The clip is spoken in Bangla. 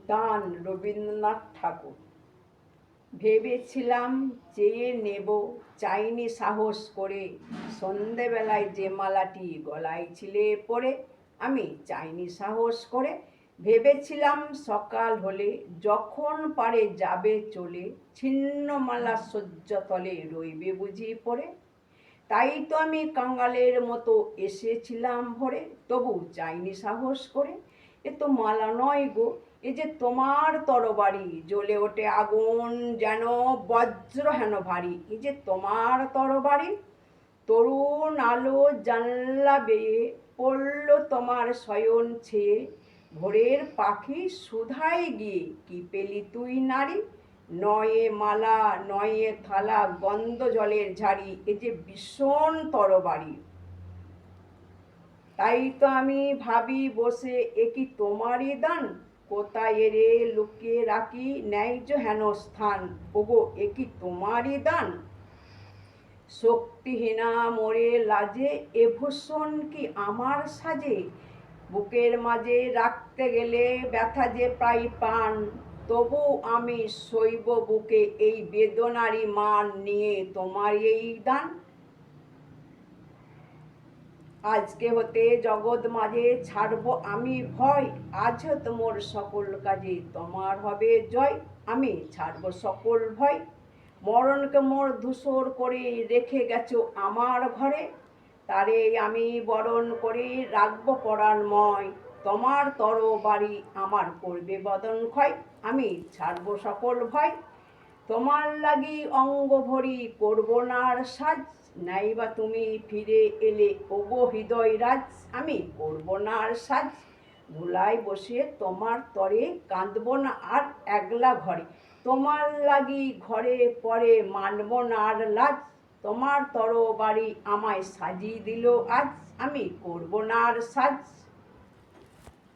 দান রবীন্দ্রনাথ ঠাকুর। ভেবেছিলাম চেয়ে নেব, চাইনি সাহস করে, সন্ধেবেলায় যে মালাটি গলায় ছিলে পরে, আমি চাইনি সাহস করে। ভেবেছিলাম সকাল হলে যখন পারে যাবে চলে, ছিন্ন মালা শয্যাতলে রইবে বুঝি পড়ে। তাই তো আমি কাঙালের মতো এসেছিলাম ভোরে, তবু চাইনি সাহস করে। এ তো মালা নয় গো, এ যে তোমার তরবারি, জ্বলে ওঠে আগুন যেন বজ্র হেন ভারী। এ যে তোমার তরবারি। তরুণ আলো জানলা বেয়ে পড়ল তোমার শয়ন ছেয়ে, ভোরের পাখি সুধায় গিয়ে কি পেলি তুই নারী। নয়ে মালা নয়ে থালা গন্ধ জলের ঝাড়ি, এ যে ভীষণ তরবারি। তাই তো আমি ভাবি বসে, এ কি তোমারই দান, কোথায় এরে লুকিয়ে রাখি ন্যায্য হেন স্থান। ওগো এ কি তোমারই দান। শক্তিহীনা মোরে লাজে, এ ভূষণ কি আমার সাজে। বুকের মাঝে রাখতে গেলে ব্যথা যে প্রায় প্রাণ, তবু আমি সইব বুকে এই বেদনারই মান নিয়ে তোমার এই দান। আজকে হতে জগৎ মাঝে ছাড়ব আমি ভয়, আজ হতে মোর সকল কাজে তোমার হবে জয়। আমি ছাড়ব সকল ভয়, মরণকে মোর ধূসর করে রেখে গেছো আমার ঘরে, তারে আমি বরণ করে রাখবো পরাণময়। তোমার তরবারি আমার করবে বদন ক্ষয়, আমি ছাড়ব সকল ভয়। তোমার লাগি অঙ্গ ভরি করব না আর সাজ, নাইবা তুমি ফিরে এলে ওগো হৃদয় রাজ। আমি করব না আর সাজ, ধুলায় বসে তোমার তরে কাঁদব না আর একলা ঘরে। তোমার লাগি ঘরে পরে মানব না আর লাজ, তোমার তরবারি আমায় সাজিয়ে দিল আজ, আমি করব না আর সাজ।